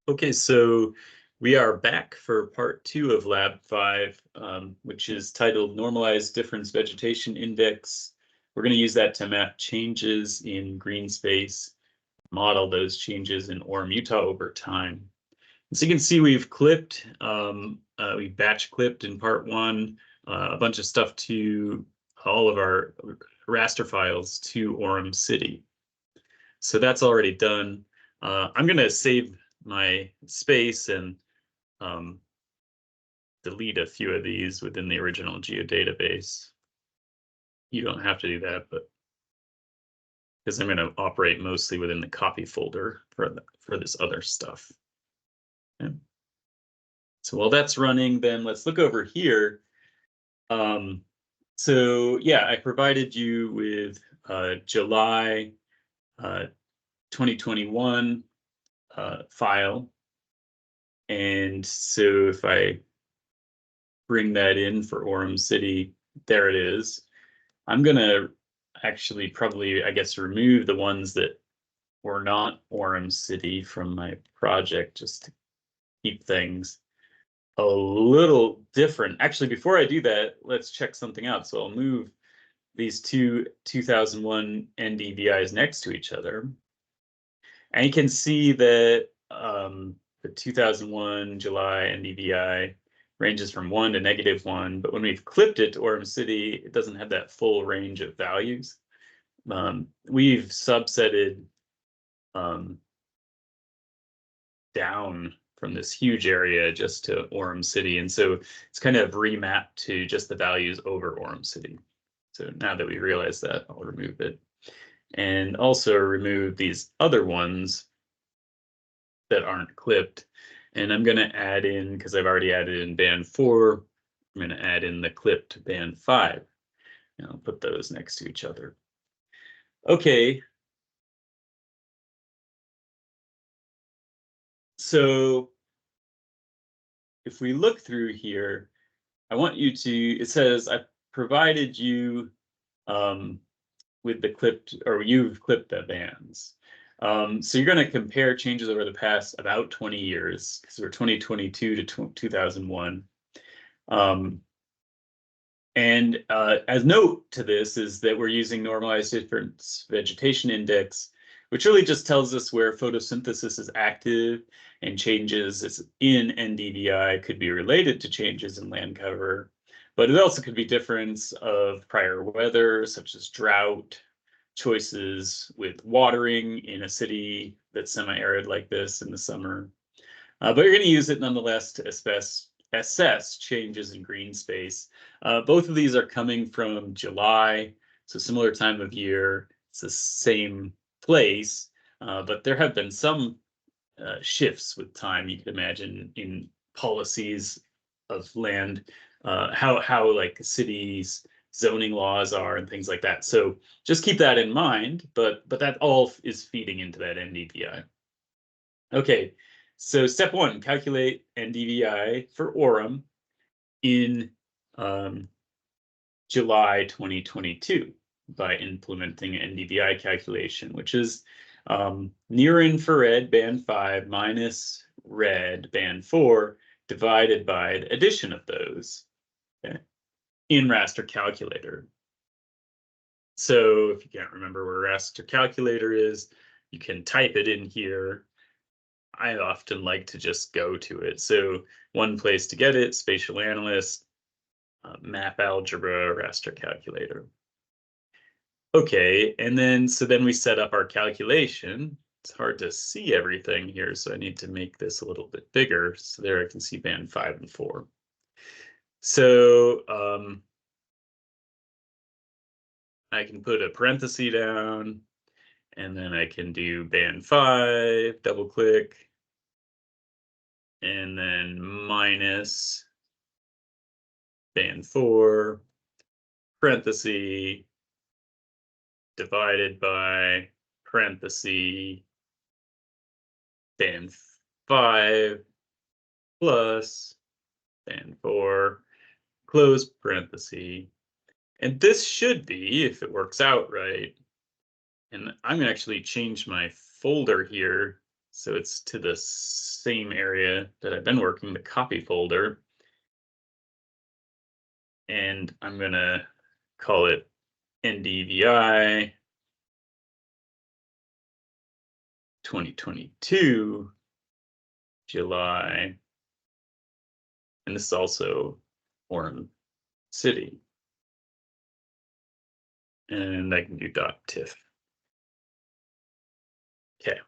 Okay, so we are back for part 2 of Lab 5, which is titled Normalized Difference Vegetation Index. We're going to use that to map changes in green space, model those changes in Orem, Utah over time. And so you can see we've clipped, we batch clipped in part 1, a bunch of stuff to all of our raster files to Orem City. So that's already done. I'm going to save my space and delete a few of these within the original geodatabase. You don't have to do that, but because I'm going to operate mostly within the copy folder for this other stuff. Okay. So while that's running, then let's look over here. So yeah, I provided you with July 2021 file. And so if I bring that in for Orem City, there it is. I'm going to actually probably, I guess, remove the ones that were not Orem City from my project just to keep things a little different. Actually, before I do that, let's check something out. So I'll move these two 2001 NDVIs next to each other. And you can see that the 2001 July NDVI ranges from 1 to -1, but when we've clipped it to Orem City, it doesn't have that full range of values. We've subsetted down from this huge area just to Orem City, and so it's kind of remapped to just the values over Orem City. So now that we realize that, I'll remove it. And also remove these other ones that aren't clipped. And I'm going to add in, because I've already added in band 4, I'm going to add in the clipped band 5. And I'll put those next to each other. Okay. So if we look through here, I want you to, it says I provided you with the clipped, or you've clipped the bands. So you're going to compare changes over the past about 20 years, because we're 2022 to 2001. And as note to this is that we're using normalized difference vegetation index, which really just tells us where photosynthesis is active, and changes in NDVI could be related to changes in land cover, but it also could be difference of prior weather, such as drought, choices with watering in a city that's semi-arid like this in the summer. But you're going to use it nonetheless to assess changes in green space. Both of these are coming from July, so similar time of year. It's the same place, but there have been some shifts with time, you can imagine, in policies of land, how like cities zoning laws are and things like that. So just keep that in mind, but that all is feeding into that NDVI. Okay, so step 1, calculate NDVI for Orem in July 2022 by implementing NDVI calculation, which is near infrared band 5 minus red band 4 divided by the addition of those, okay, in Raster Calculator. So if you can't remember where Raster Calculator is, you can type it in here. I often like to just go to it. So one place to get it, Spatial Analyst, Map Algebra, Raster Calculator. Okay, and then we set up our calculation. It's hard to see everything here, so I need to make this a little bit bigger. So there I can see band 5 and 4. So I can put a parenthesis down, and then I can do band 5, double click, and then minus band 4, parenthesis, divided by parenthesis, band 5 plus band 4, close parenthesis. And this should be, if it works out right, and I'm going to actually change my folder here So it's to the same area that I've been working, the copy folder. And I'm going to call it NDVI 2022 July. And this is also Orem City. And I can do .tiff. Okay.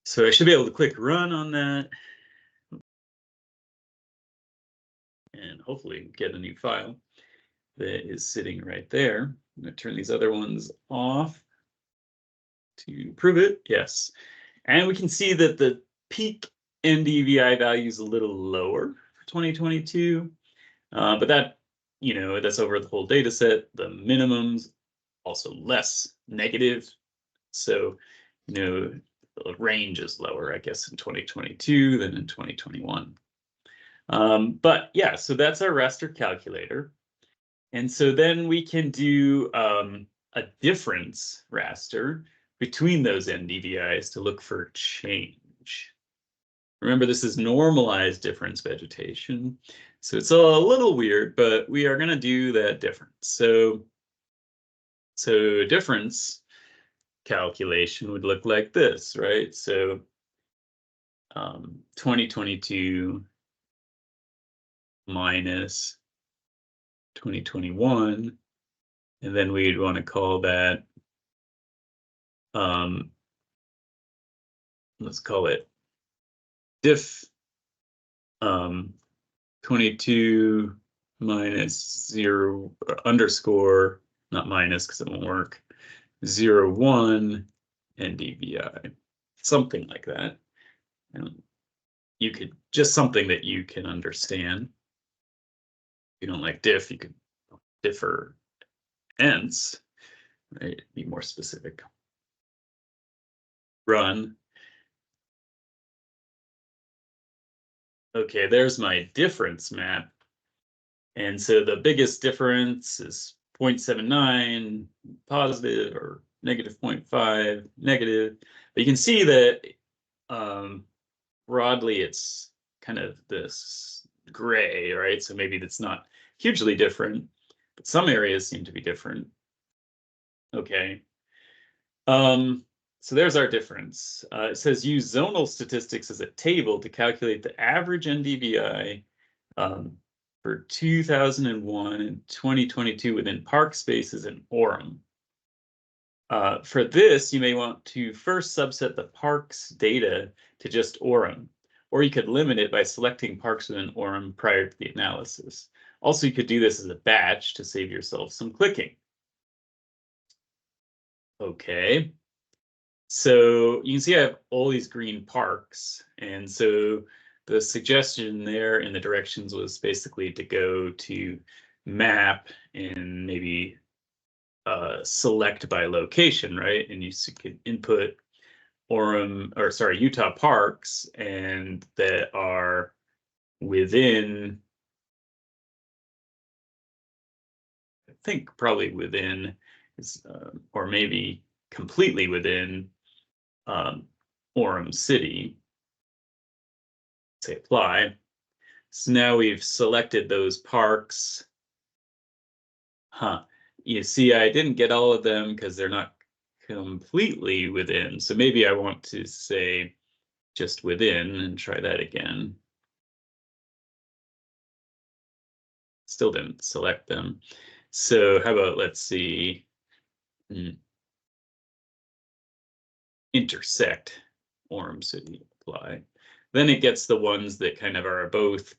So I should be able to click run on that. And hopefully get a new file that is sitting right there. I'm going to turn these other ones off to prove it. Yes. And we can see that the peak NDVI value is a little lower for 2022. But that, that's over the whole data set. The minimums also less negative. So, the range is lower, I guess, in 2022 than in 2021. But yeah, so that's our raster calculator. And so then we can do a difference raster between those NDVIs to look for change. Remember, this is normalized difference vegetation. So it's a little weird, but we are going to do that difference. So difference calculation would look like this, right? So 2022 minus 2021, and then we'd want to call that, let's call it diff 22 minus 0 underscore, not minus because it won't work, 0.1 NDVI, something like that. And you could just something that you can understand. If you don't like diff, you could differ ends, right? Be more specific. Run. Okay, there's my difference map. And so the biggest difference is 0.79 positive or negative 0.5 negative. But you can see that broadly it's kind of this gray, right? So maybe that's not hugely different, but some areas seem to be different. Okay. So there's our difference. It says use zonal statistics as a table to calculate the average NDVI for 2001 and 2022 within park spaces in Orem. For this, you may want to first subset the parks data to just Orem, or you could limit it by selecting parks within Orem prior to the analysis. Also, you could do this as a batch to save yourself some clicking. Okay. So you can see I have all these green parks. And so the suggestion there in the directions was basically to go to map and maybe select by location, right? And you could input Utah parks and that are within, I think probably within, or maybe completely within Orem City. Say apply. So now we've selected those parks. You see, I didn't get all of them because they're not completely within. So maybe I want to say just within and try that again. Still didn't select them. So how about, let's see, intersect Orem City, apply. Then it gets the ones that kind of are both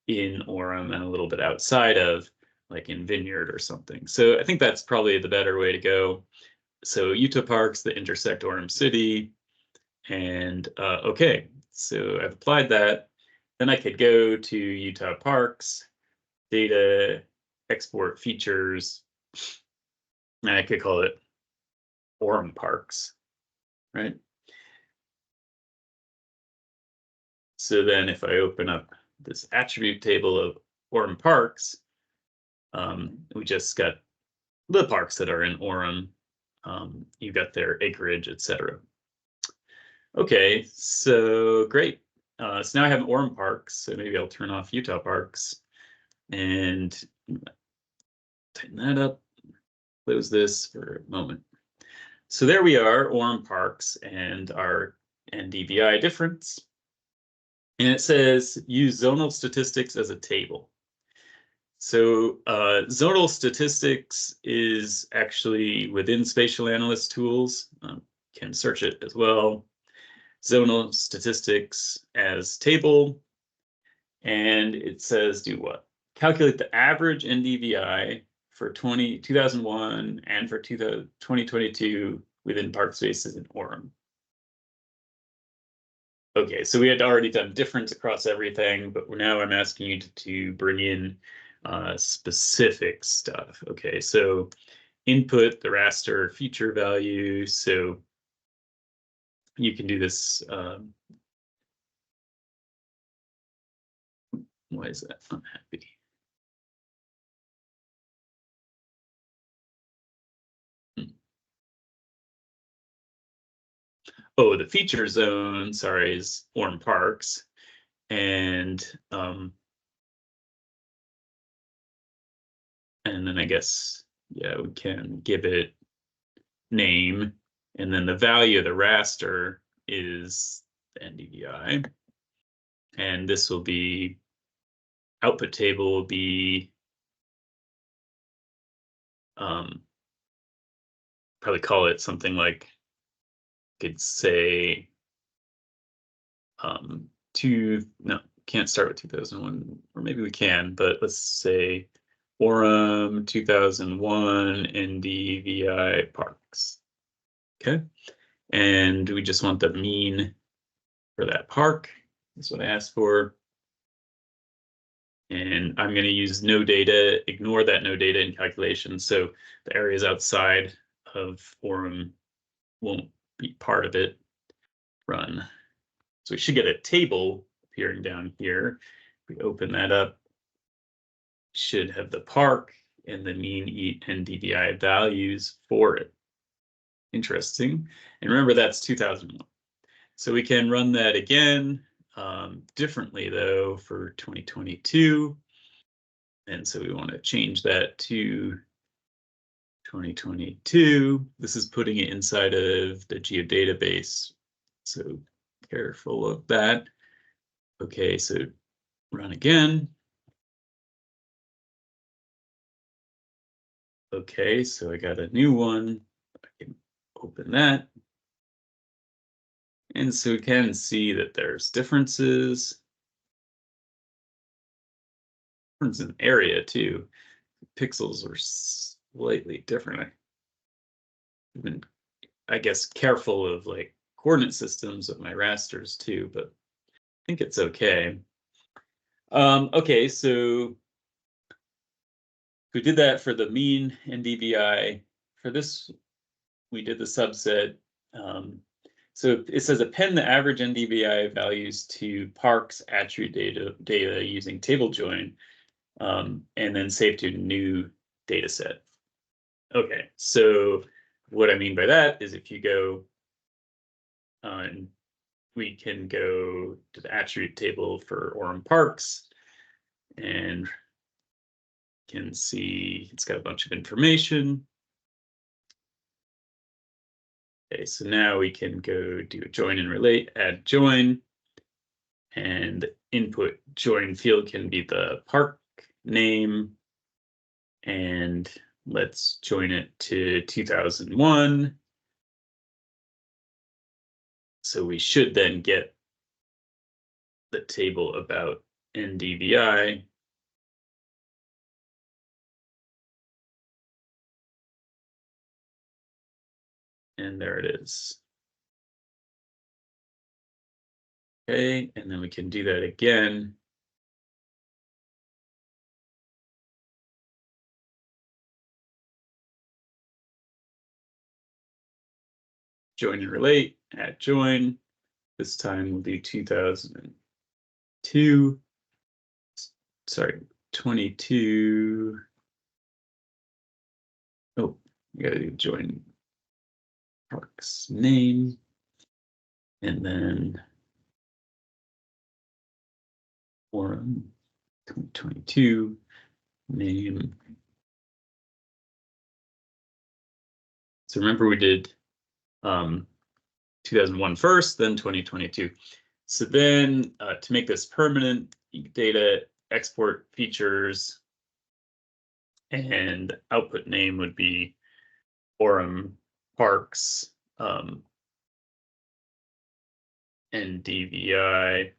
in Orem and a little bit outside of, like in Vineyard or something. So I think that's probably the better way to go. So Utah parks that intersect Orem City. And okay, so I've applied that. Then I could go to Utah parks, data, export features, and I could call it Orem Parks, right? So then if I open up this attribute table of Orem Parks, we just got the parks that are in Orem. You got their acreage, etc. Okay, so great. So now I have Orem Parks, so maybe I'll turn off Utah Parks and tighten that up, close this for a moment. So there we are, Orem Parks and our NDVI difference. And it says use zonal statistics as a table. So zonal statistics is actually within spatial analyst tools. Can search it as well. Zonal statistics as table. And it says do what? Calculate the average NDVI for 2001 and for 2022 within park spaces in Orem. Okay, so we had already done difference across everything, but now I'm asking you to bring in specific stuff. Okay, so input the raster feature value. So you can do this. Why is that unhappy? Oh, the feature zone, sorry, is Orem Parks. And then I guess, yeah, we can give it name. And then the value of the raster is the NDVI. And this will be, output table will be, probably call it something like, could say, no, can't start with 2001, or maybe we can, but let's say Orem 2001 NDVI Parks. Okay, and we just want the mean for that park. That's what I asked for. And I'm going to use no data, ignore that no data in calculation. So the areas outside of Orem won't be part of it. Run. So we should get a table appearing down here. If we open that up, should have the park and the mean NDVI values for it. Interesting. And remember, that's 2001. So we can run that again, differently though for 2022. And so we want to change that to 2022. This is putting it inside of the geodatabase. So careful of that. Okay, so run again. Okay, so I got a new one. I can open that. And so we can see that there's differences. Difference in area too. Pixels are slightly different. I've been, I guess, careful of like coordinate systems of my rasters too, but I think it's okay. Okay, so we did that for the mean NDVI. For this, we did the subset. So it says append the average NDVI values to parks attribute data using table join, and then save to new data set. Okay, so what I mean by that is if you go on, we can go to the attribute table for Orem Parks and can see it's got a bunch of information. Okay, so now we can go do a join and relate, add join, and input join field can be the park name, and let's join it to 2001. So we should then get the table about NDVI. And there it is. Okay, and then we can do that again. Join and relate, add join. This time we'll do 2002. Sorry, 22. Oh, we gotta do join parks name. And then Orem 2022 name. So remember we did 2001 first, then 2022. So then to make this permanent, data export features and output name would be Orem Parks NDVI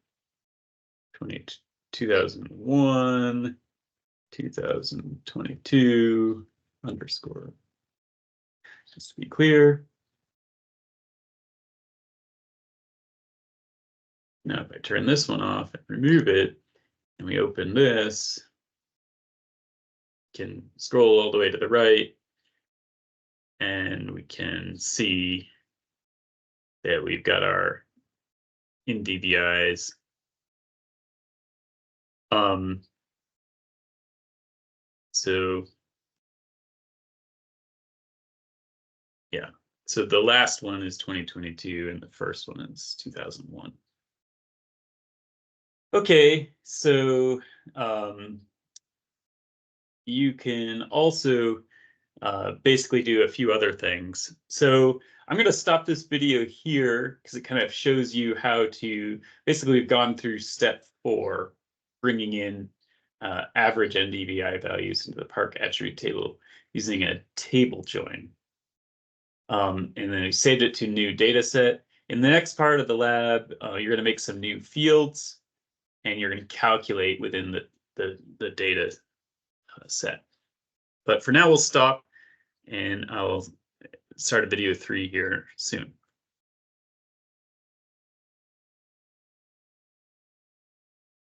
2001 2022 underscore. Just to be clear. Now, if I turn this one off and remove it, and we open this, can scroll all the way to the right, and we can see that we've got our NDVIs. So yeah, so the last one is 2022, and the first one is 2001. Okay, so you can also basically do a few other things. So I'm going to stop this video here because it kind of shows you how to, basically we've gone through step 4, bringing in average NDVI values into the park attribute table using a table join. And then we saved it to new data set. In the next part of the lab, you're going to make some new fields, and you're going to calculate within the data set. But for now, we'll stop, and I'll start a video 3 here soon.